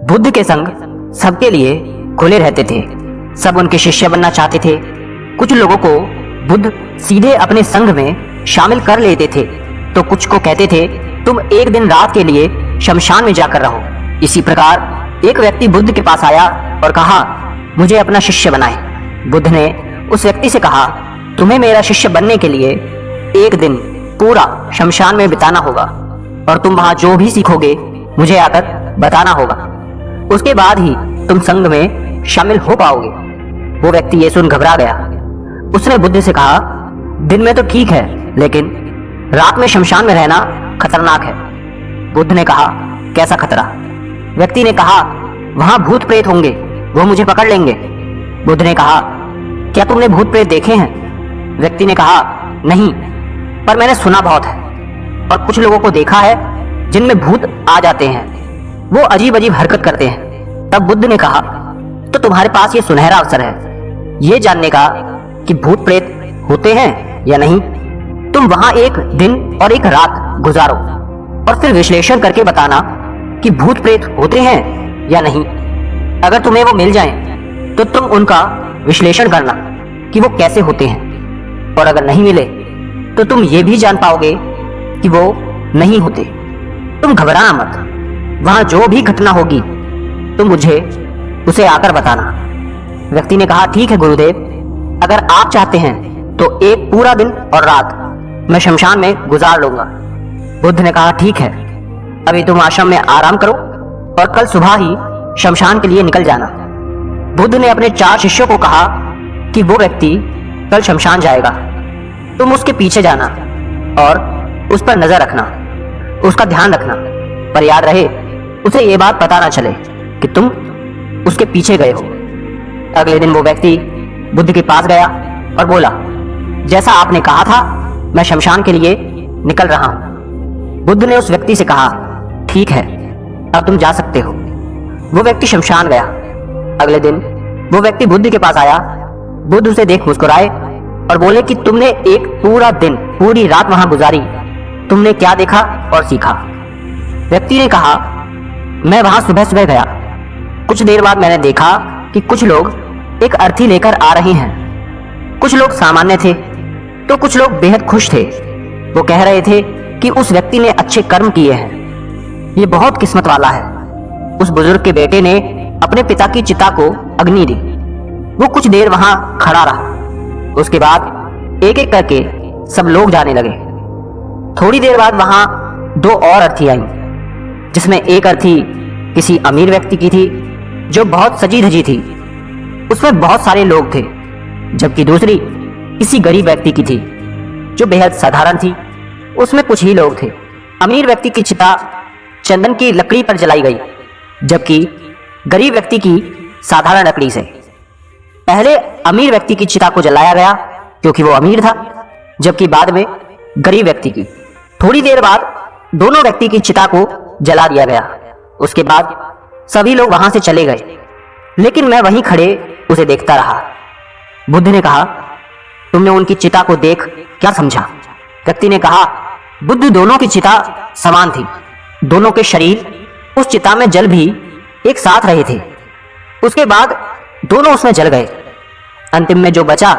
बुद्ध के संग सबके लिए खुले रहते थे। सब उनके शिष्य बनना चाहते थे। कुछ लोगों को बुद्ध सीधे अपने संघ में शामिल कर लेते थे, तो कुछ को कहते थे तुम एक दिन रात के लिए शमशान में जाकर रहो। इसी प्रकार एक व्यक्ति बुद्ध के पास आया और कहा, मुझे अपना शिष्य बनाए। बुद्ध ने उस व्यक्ति से कहा, तुम्हें मेरा शिष्य बनने के लिए एक दिन पूरा शमशान में बिताना होगा और तुम वहां जो भी सीखोगे मुझे आकर बताना होगा। उसके बाद ही तुम संघ में शामिल हो पाओगे। वो व्यक्ति ये सुन घबरा गया। उसने बुद्ध से कहा, दिन में तो ठीक है, लेकिन रात में शमशान में रहना खतरनाक है। बुद्ध ने कहा, कैसा खतरा? व्यक्ति ने कहा, वहां भूत प्रेत होंगे, वो मुझे पकड़ लेंगे। बुद्ध ने कहा, क्या तुमने भूत प्रेत देखे हैं? व्यक्ति ने कहा, नहीं, पर मैंने सुना बहुत है और कुछ लोगों को देखा है जिनमें भूत आ जाते हैं, वो अजीब अजीब हरकत करते हैं। तब बुद्ध ने कहा, तो तुम्हारे पास ये सुनहरा अवसर है ये जानने का कि भूत प्रेत होते हैं या नहीं। तुम वहां एक दिन और एक रात गुजारो और फिर विश्लेषण करके बताना कि भूत प्रेत होते हैं या नहीं। अगर तुम्हें वो मिल जाएं, तो तुम उनका विश्लेषण करना कि वो कैसे होते हैं, और अगर नहीं मिले तो तुम ये भी जान पाओगे कि वो नहीं होते। तुम घबराना मत, वहां जो भी घटना होगी तुम मुझे उसे आकर बताना। व्यक्ति ने कहा, ठीक है गुरुदेव, अगर आप चाहते हैं तो एक पूरा दिन और रात मैं शमशान में गुजार लूंगा। बुद्ध ने कहा, ठीक है, अभी तुम आश्रम में आराम करो और कल सुबह ही शमशान के लिए निकल जाना। बुद्ध ने अपने 4 शिष्यों को कहा कि वो व्यक्ति कल शमशान जाएगा, तुम उसके पीछे जाना और उस पर नजर रखना, उसका ध्यान रखना, पर याद रहे उसे ये बात पता ना चले कि तुम उसके पीछे गए हो। अगले दिन वो व्यक्ति बुद्ध के पास गया और बोला, जैसा आपने कहा था मैं शमशान के लिए निकल रहा हूं। बुद्ध ने उस व्यक्ति से कहा, ठीक है, अब तुम जा सकते हो। वो व्यक्ति शमशान गया। अगले दिन वो व्यक्ति बुद्ध के पास आया। बुद्ध उसे देख मुस्कुराए और बोले कि तुमने एक पूरा दिन पूरी रात वहां गुजारी, तुमने क्या देखा और सीखा? व्यक्ति ने कहा, मैं वहां सुबह सुबह गया। कुछ देर बाद मैंने देखा कि कुछ लोग एक अर्थी लेकर आ रहे हैं। कुछ लोग सामान्य थे तो कुछ लोग बेहद खुश थे। वो कह रहे थे कि उस व्यक्ति ने अच्छे कर्म किए हैं, ये बहुत किस्मत वाला है। उस बुजुर्ग के बेटे ने अपने पिता की चिता को अग्नि दी। वो कुछ देर वहां खड़ा रहा। उसके बाद एक एक करके सब लोग जाने लगे। थोड़ी देर बाद वहां 2 और अर्थी आई, जिसमें एक अर्थी किसी अमीर व्यक्ति की थी जो बहुत सजी धजी थी, उसमें बहुत सारे लोग थे, जबकि दूसरी किसी गरीब व्यक्ति की थी जो बेहद साधारण थी, उसमें कुछ ही लोग थे। अमीर व्यक्ति की चिता चंदन की लकड़ी पर जलाई गई, जबकि गरीब व्यक्ति की साधारण लकड़ी से। पहले अमीर व्यक्ति की चिता को जलाया गया क्योंकि वो अमीर था, जबकि बाद में गरीब व्यक्ति की। थोड़ी देर बाद दोनों व्यक्ति की चिता को जला दिया गया। उसके बाद सभी लोग वहां से चले गए, लेकिन मैं वहीं खड़े उसे देखता रहा। बुद्ध ने कहा, तुमने उनकी चिता को देख क्या समझा? व्यक्ति ने कहा, बुद्ध दोनों की चिता समान थी। दोनों के शरीर उस चिता में जल भी एक साथ रहे थे। उसके बाद दोनों उसमें जल गए। अंतिम में जो बचा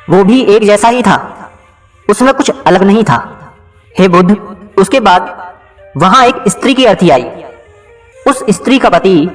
वो भी एक जैसा ही था, उसमें कुछ अलग नहीं था। हे बुद्ध, उसके बाद वहां एक स्त्री की अर्थी आई। उस स्त्री का पति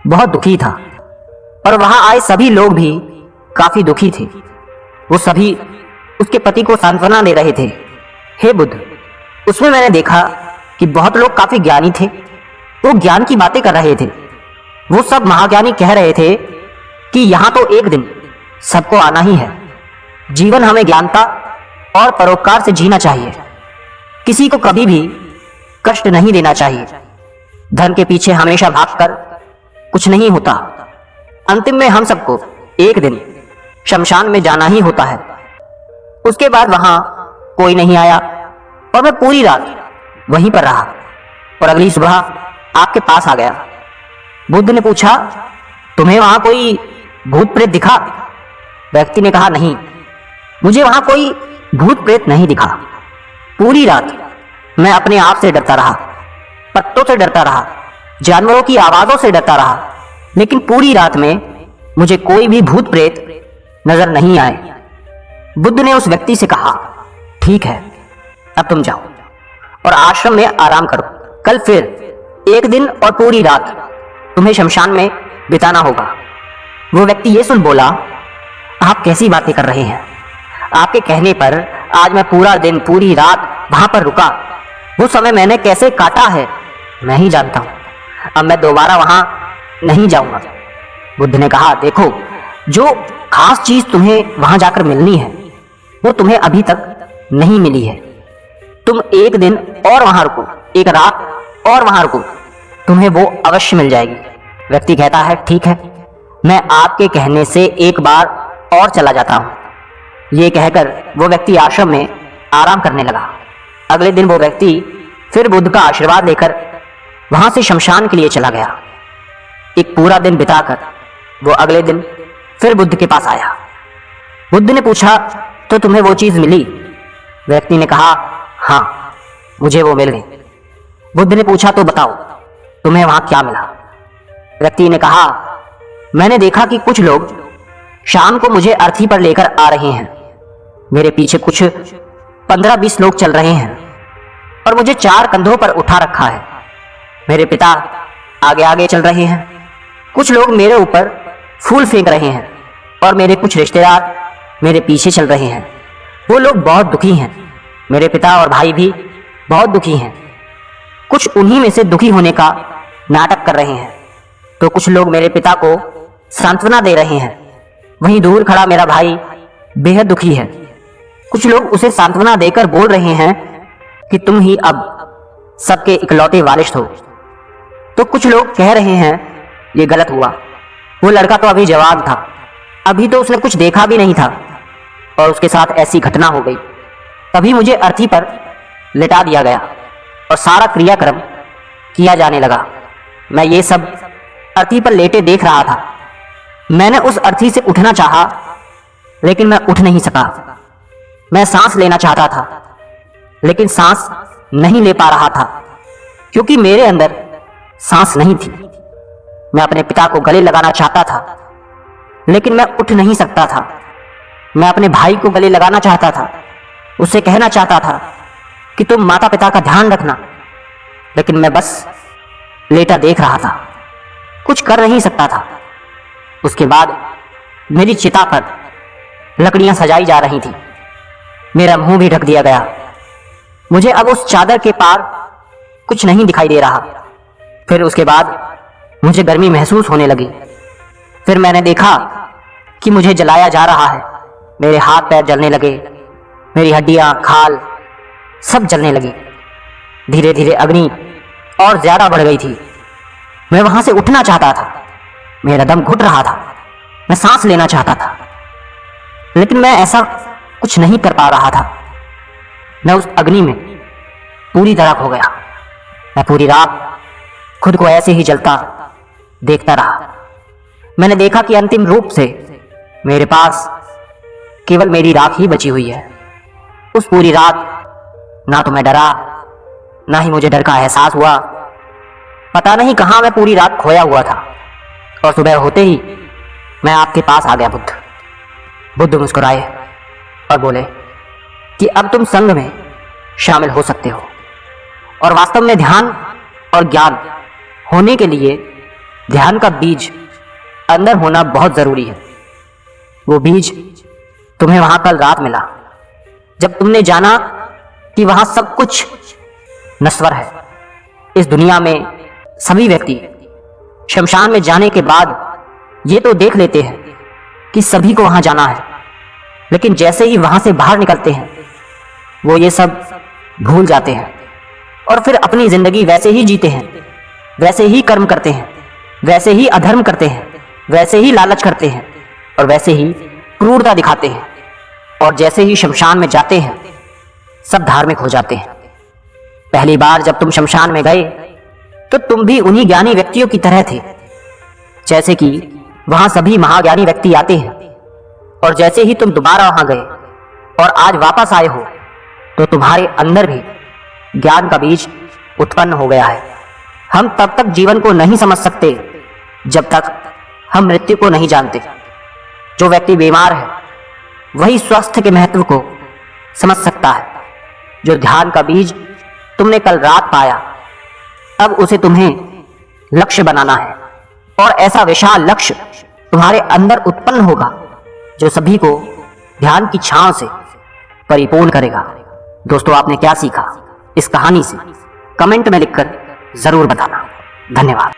बहुत दुखी था और वहां आए सभी लोग भी काफी दुखी थे। वो सभी उसके पति को सांत्वना दे रहे थे। हे बुद्ध, उसमें मैंने देखा कि बहुत लोग काफी ज्ञानी थे। वो ज्ञान की बातें कर रहे थे। वो सब महाज्ञानी कह रहे थे कि यहां तो एक दिन सबको आना ही है। जीवन हमें ज्ञानता और परोपकार से जीना चाहिए। किसी को कभी भी कष्ट नहीं देना चाहिए। धन के पीछे हमेशा भागकर कुछ नहीं होता। अंतिम में हम सबको एक दिन शमशान में जाना ही होता है। उसके बाद वहां कोई नहीं आया और मैं पूरी रात वहीं पर रहा और अगली सुबह आपके पास आ गया। बुद्ध ने पूछा, तुम्हें वहां कोई भूत प्रेत दिखा? व्यक्ति ने कहा, नहीं, मुझे वहां कोई भूत प्रेत नहीं दिखा। पूरी रात मैं अपने आप से डरता रहा, पत्तों से डरता रहा, जानवरों की आवाजों से डरता रहा, लेकिन पूरी रात में मुझे कोई भी भूत प्रेत नजर नहीं आए। बुद्ध ने उस व्यक्ति से कहा, ठीक है, अब तुम जाओ और आश्रम में आराम करो। कल फिर एक दिन और पूरी रात तुम्हें शमशान में बिताना होगा। वो व्यक्ति ये सुन बोला, आप कैसी बातें कर रहे हैं? आपके कहने पर आज मैं पूरा दिन पूरी रात वहां पर रुका। वो समय मैंने कैसे काटा है मैं ही जानता हूं। अब मैं दोबारा वहां नहीं जाऊंगा। बुद्ध ने कहा, देखो, जो खास चीज तुम्हें वहां जाकर मिलनी है वो तुम्हें अभी तक नहीं मिली है। तुम एक दिन और वहां रुको, एक रात और वहां रुको, तुम्हें वो अवश्य मिल जाएगी। व्यक्ति कहता है, ठीक है, मैं आपके कहने से एक बार और चला जाता हूं। ये कहकर वो व्यक्ति आश्रम में आराम करने लगा। अगले दिन वो व्यक्ति फिर बुद्ध का आशीर्वाद लेकर वहां से शमशान के लिए चला गया। एक पूरा दिन बिताकर वो अगले दिन फिर बुद्ध के पास आया। बुद्ध ने पूछा, तो तुम्हें वो चीज मिली? व्यक्ति ने कहा, हाँ, मुझे वो मिल गई। बुद्ध ने पूछा, तो बताओ, तुम्हें वहां क्या मिला? व्यक्ति ने कहा, मैंने देखा कि कुछ लोग शाम को मुझे अर्थी पर लेकर आ रहे हैं। मेरे पीछे कुछ 15-20 लोग चल रहे हैं और मुझे 4 कंधों पर उठा रखा है। मेरे पिता आगे आगे चल रहे हैं। कुछ लोग मेरे ऊपर फूल फेंक रहे हैं और मेरे कुछ रिश्तेदार मेरे पीछे चल रहे हैं। वो लोग बहुत दुखी हैं। मेरे पिता और भाई भी बहुत दुखी हैं। कुछ उन्हीं में से दुखी होने का नाटक कर रहे हैं, तो कुछ लोग मेरे पिता को सांत्वना दे रहे हैं। वहीं दूर खड़ा मेरा भाई बेहद दुखी है। कुछ लोग उसे सांत्वना देकर बोल रहे हैं कि तुम ही अब सबके इकलौते वारिस हो। तो कुछ लोग कह रहे हैं, ये गलत हुआ, वो लड़का तो अभी जवान था, अभी तो उसने कुछ देखा भी नहीं था और उसके साथ ऐसी घटना हो गई। तभी मुझे अर्थी पर लिटा दिया गया और सारा क्रियाक्रम किया जाने लगा। मैं ये सब अर्थी पर लेटे देख रहा था। मैंने उस अर्थी से उठना चाहा, लेकिन मैं उठ नहीं सका। मैं सांस लेना चाहता था, लेकिन सांस नहीं ले पा रहा था, क्योंकि मेरे अंदर सांस नहीं थी। मैं अपने पिता को गले लगाना चाहता था, लेकिन मैं उठ नहीं सकता था। मैं अपने भाई को गले लगाना चाहता था, उससे कहना चाहता था कि तुम माता पिता का ध्यान रखना, लेकिन मैं बस लेटा देख रहा था, कुछ कर नहीं सकता था। उसके बाद मेरी चिता पर लकड़ियां सजाई जा रही थी। मेरा मुंह भी ढक दिया गया। मुझे अब उस चादर के पार कुछ नहीं दिखाई दे रहा। फिर उसके बाद मुझे गर्मी महसूस होने लगी। फिर मैंने देखा कि मुझे जलाया जा रहा है। मेरे हाथ पैर जलने लगे, मेरी हड्डियां, खाल सब जलने लगी। धीरे धीरे अग्नि और ज्यादा बढ़ गई थी। मैं वहां से उठना चाहता था, मेरा दम घुट रहा था, मैं सांस लेना चाहता था, लेकिन मैं ऐसा कुछ नहीं कर पा रहा था। मैं उस अग्नि में पूरी तरह खो गया। मैं पूरी रात खुद को ऐसे ही जलता देखता रहा। मैंने देखा कि अंतिम रूप से मेरे पास केवल मेरी राख ही बची हुई है। उस पूरी रात ना तो मैं डरा, ना ही मुझे डर का एहसास हुआ। पता नहीं कहां मैं पूरी रात खोया हुआ था। और सुबह होते ही मैं आपके पास आ गया। बुद्ध मुस्कुराए और बोले कि अब तुम संघ में शामिल हो सकते हो, और वास्तव में ध्यान और ज्ञान होने के लिए ध्यान का बीज अंदर होना बहुत जरूरी है। वो बीज तुम्हें वहां कल रात मिला, जब तुमने जाना कि वहां सब कुछ नश्वर है। इस दुनिया में सभी व्यक्ति शमशान में जाने के बाद ये तो देख लेते हैं कि सभी को वहां जाना है, लेकिन जैसे ही वहां से बाहर निकलते हैं वो ये सब भूल जाते हैं और फिर अपनी जिंदगी वैसे ही जीते हैं, वैसे ही कर्म करते हैं, वैसे ही अधर्म करते हैं, वैसे ही लालच करते हैं और वैसे ही क्रूरता दिखाते हैं। और जैसे ही शमशान में जाते हैं सब धार्मिक हो जाते हैं। पहली बार जब तुम शमशान में गए तो तुम भी उन्हीं ज्ञानी व्यक्तियों की तरह थे, जैसे कि वहां सभी महाज्ञानी व्यक्ति आते हैं। और जैसे ही तुम दोबारा वहां गए और आज वापस आए हो तो तुम्हारे अंदर भी ज्ञान का बीज उत्पन्न हो गया है। हम तब तक जीवन को नहीं समझ सकते जब तक हम मृत्यु को नहीं जानते। जो व्यक्ति बीमार है वही स्वास्थ्य के महत्व को समझ सकता है। जो ध्यान का बीज तुमने कल रात पाया, अब उसे तुम्हें लक्ष्य बनाना है और ऐसा विशाल लक्ष्य तुम्हारे अंदर उत्पन्न होगा जो सभी को ध्यान की छांव से परिपूर्ण करेगा। दोस्तों, आपने क्या सीखा इस कहानी से कमेंट में लिखकर जरूर बताना। धन्यवाद।